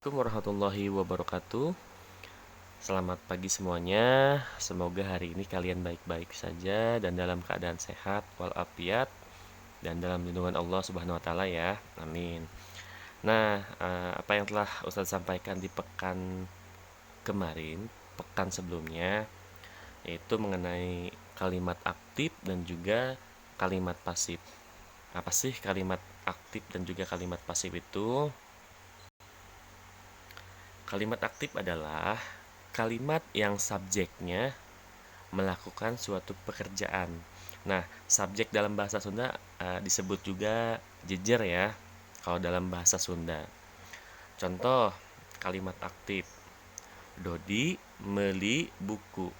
Assalamualaikum warahmatullahi wabarakatuh. Selamat pagi semuanya. Semoga hari ini kalian baik-baik saja dan dalam keadaan sehat walafiat dan dalam lindungan Allah Subhanahu wa taala ya. Amin. Nah, apa yang telah Ustaz sampaikan di pekan kemarin, pekan sebelumnya, yaitu mengenai kalimat aktif dan juga kalimat pasif. Apa sih kalimat aktif dan juga kalimat pasif itu? Kalimat aktif adalah kalimat yang subjeknya melakukan suatu pekerjaan. Nah, subjek dalam bahasa Sunda disebut juga jejer ya, kalau dalam bahasa Sunda. Contoh kalimat aktif. Dodi meli buku.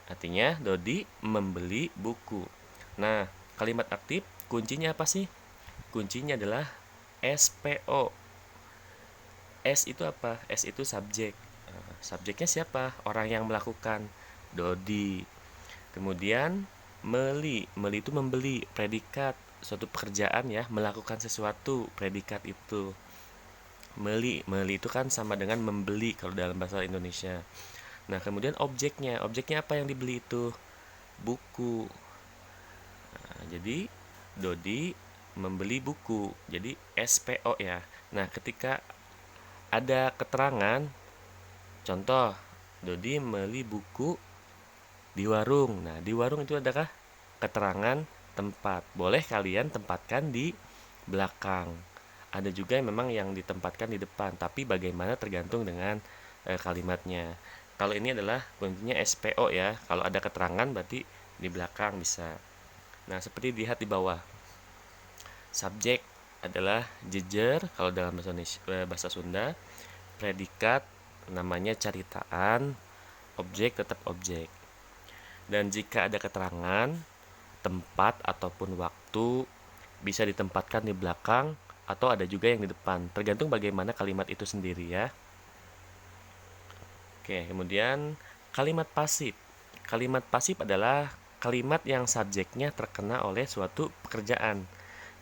Artinya Dodi membeli buku. Nah, kalimat aktif kuncinya apa sih? Kuncinya adalah SPO. S itu apa? S itu subjek. Subjeknya siapa? Orang yang melakukan. Dodi. Kemudian meli. Meli itu membeli. Predikat. Suatu pekerjaan ya. Melakukan sesuatu. Predikat itu. Meli. Meli itu kan sama dengan membeli kalau dalam bahasa Indonesia. Nah, kemudian objeknya. Objeknya apa yang dibeli itu? Buku. Nah, jadi Dodi membeli buku. Jadi SPO ya. Nah, ketika ada keterangan, contoh, Dodi beli buku di warung. Nah, di warung itu adakah keterangan tempat? Boleh kalian tempatkan di belakang. Ada juga yang memang yang ditempatkan di depan, tapi bagaimana tergantung dengan kalimatnya. Kalau ini adalah kuncinya SPO ya. Kalau ada keterangan berarti di belakang bisa. Nah, seperti dilihat di bawah. Subjek adalah jejer kalau dalam bahasa Sunda. Predikat namanya caritaan, objek tetap objek. Dan jika ada keterangan, tempat ataupun waktu bisa ditempatkan di belakang atau ada juga yang di depan, tergantung bagaimana kalimat itu sendiri ya. Oke, kemudian kalimat pasif. Kalimat pasif adalah kalimat yang subjeknya terkena oleh suatu pekerjaan.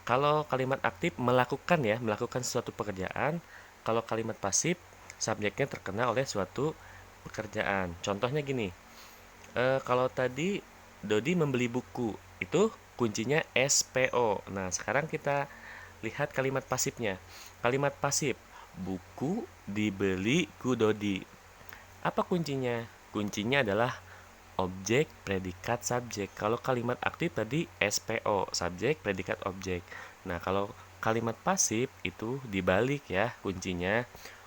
Kalau kalimat aktif melakukan ya, melakukan suatu pekerjaan. Kalau kalimat pasif subjeknya terkena oleh suatu pekerjaan. Contohnya gini, kalau tadi Dodi membeli buku, itu kuncinya SPO. Nah, sekarang kita lihat kalimat pasifnya. Kalimat pasif, buku dibeli ku Dodi. Apa kuncinya? Kuncinya adalah objek, predikat, subjek. Kalau kalimat aktif tadi SPO, subjek, predikat, objek. Nah, kalau kalimat pasif itu dibalik ya kuncinya.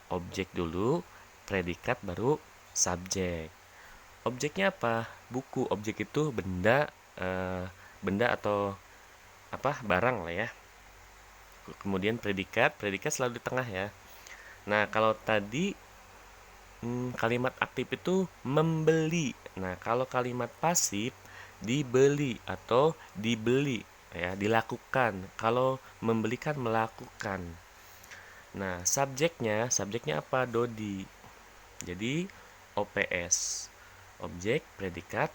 Objek dulu, predikat baru subjek. Objeknya apa? Buku. Objek itu benda, benda atau apa? Barang lah ya. Kemudian predikat, predikat selalu di tengah ya. Nah, kalau tadi kalimat aktif itu membeli. Nah, kalau kalimat pasif dibeli atau dibeli ya, dilakukan. Kalau membeli kan melakukan. Nah, subjeknya apa? Dodi. Jadi OPS. Objek, predikat,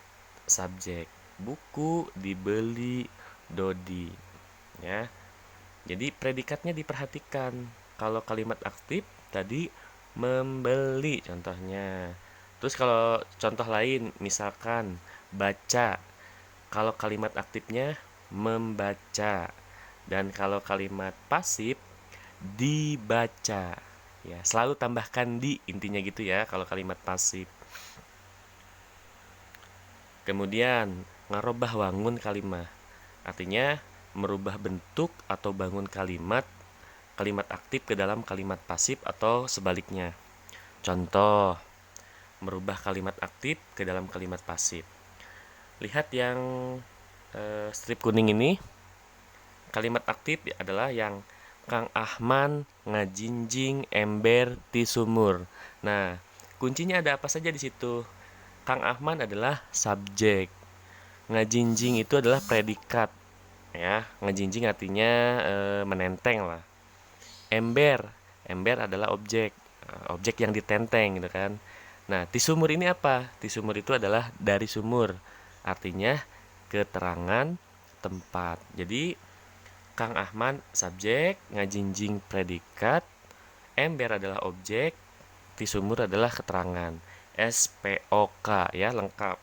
subjek. Buku dibeli Dodi. Ya. Jadi predikatnya diperhatikan. Kalau kalimat aktif tadi membeli contohnya. Terus kalau contoh lain misalkan baca. Kalau kalimat aktifnya membaca. Dan kalau kalimat pasif dibaca. Ya, selalu tambahkan di intinya gitu ya kalau kalimat pasif. Kemudian ngarobah wangun kalimah. Artinya merubah bentuk atau bangun kalimat aktif ke dalam kalimat pasif atau sebaliknya. Contoh, merubah kalimat aktif ke dalam kalimat pasif. Lihat yang strip kuning ini. Kalimat aktif adalah yang Kang Ahman ngajinjing ember ti sumur. Nah, kuncinya ada apa saja di situ? Kang Ahman adalah subjek. Ngajinjing itu adalah predikat. Ya, ngajinjing artinya menenteng lah. Ember, ember adalah objek, objek yang ditenteng gitu kan. Nah, ti sumur ini apa? Ti sumur itu adalah dari sumur, artinya keterangan tempat. Jadi Kang Ahmad subjek, ngajinjing predikat, Ember adalah objek, tisumur adalah keterangan. SPOK ya, lengkap.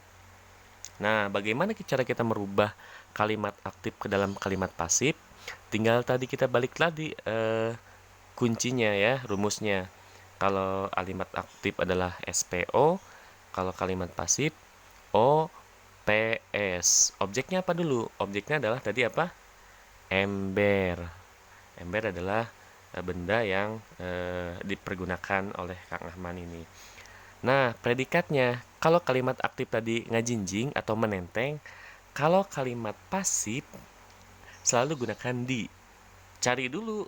Nah, bagaimana cara kita merubah kalimat aktif ke dalam kalimat pasif? Tinggal tadi kita balik lagi kuncinya ya, rumusnya. Kalau kalimat aktif adalah SPO, kalau kalimat pasif OPS. Objeknya apa dulu? Objeknya adalah tadi apa? Ember. Ember adalah benda yang dipergunakan oleh Kang Ahman ini. Nah, predikatnya, kalau kalimat aktif tadi ngajinjing atau menenteng, kalau kalimat pasif selalu gunakan di. Cari dulu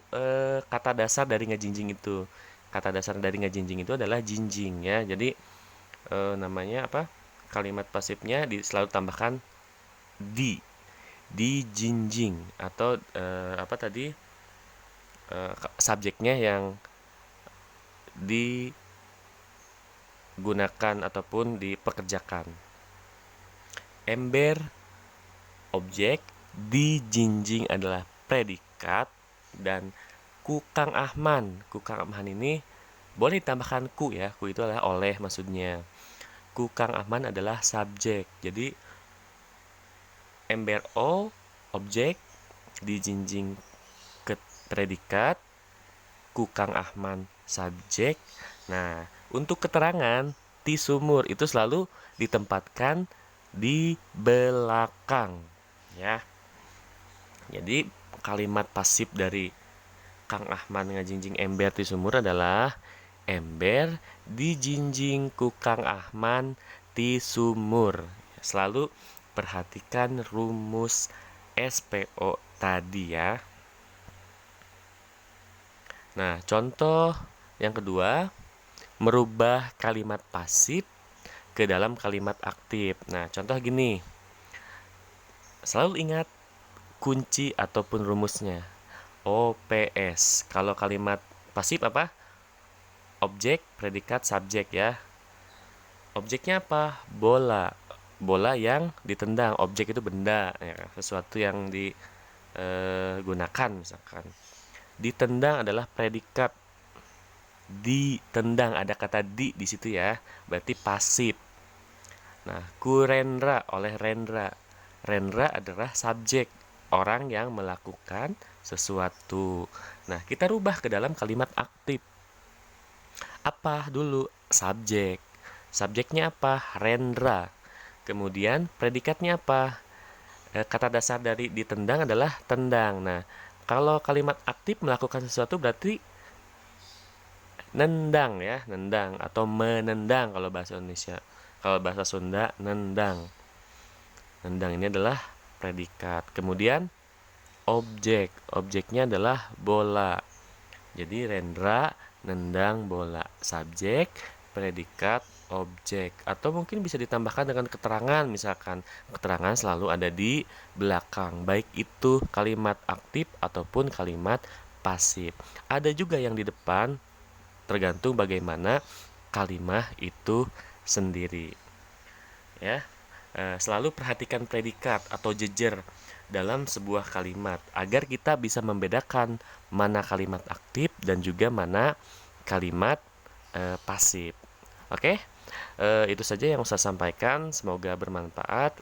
kata dasar dari ngajinjing itu. Kata dasar dari ngajinjing itu adalah jinjing ya. Jadi namanya apa? Kalimat pasifnya selalu tambahkan di jinjing atau apa tadi subjeknya yang digunakan ataupun dipekerjakan. Ember objek, di jinjing adalah predikat, dan ku Kang Ahman. Ku Kang Ahman ini boleh ditambahkan ku ya. Ku itu adalah oleh maksudnya. Ku Kang Ahman adalah subjek. Jadi ember O objek, di jinjing ke predikat, ku Kang Ahman subjek. Nah, untuk keterangan tisumur itu selalu ditempatkan di belakang ya. Jadi kalimat pasif dari Kang Ahman ngajinjing ember tisumur adalah ember dijinjing ku Kang Ahman tisumur. Selalu perhatikan rumus SPO tadi ya. Nah, contoh yang kedua, merubah kalimat pasif ke dalam kalimat aktif. Nah, contoh gini. Selalu ingat kunci ataupun rumusnya. OPS. Kalau kalimat pasif apa? Objek, predikat, subjek ya. Objeknya apa? Bola. Bola yang ditendang. Objek itu benda, ya, sesuatu yang digunakan misalkan. Ditendang adalah predikat. Ditendang ada kata di situ ya. Berarti pasif. Nah, ku Rendra oleh Rendra. Rendra adalah subjek, orang yang melakukan sesuatu. Nah, kita rubah ke dalam kalimat aktif. Apa dulu? Subjek. Subjeknya apa? Rendra. Kemudian predikatnya apa? Kata dasar dari ditendang adalah tendang. Nah, kalau kalimat aktif melakukan sesuatu berarti nendang ya, nendang atau menendang kalau bahasa Indonesia. Kalau bahasa Sunda, nendang. Nendang ini adalah predikat. Kemudian objek. Objeknya adalah bola. Jadi Rendra nendang bola. Subjek, predikat, objek. Atau mungkin bisa ditambahkan dengan keterangan. Misalkan keterangan selalu ada di belakang. Baik itu kalimat aktif ataupun kalimat pasif. Ada juga yang di depan, tergantung bagaimana kalimat itu sendiri. Ya. Selalu perhatikan predikat atau jejer dalam sebuah kalimat agar kita bisa membedakan mana kalimat aktif dan juga mana kalimat pasif. Oke, itu saja yang saya sampaikan. Semoga bermanfaat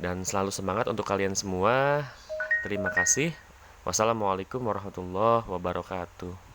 dan selalu semangat untuk kalian semua. Terima kasih. Wassalamualaikum warahmatullahi wabarakatuh.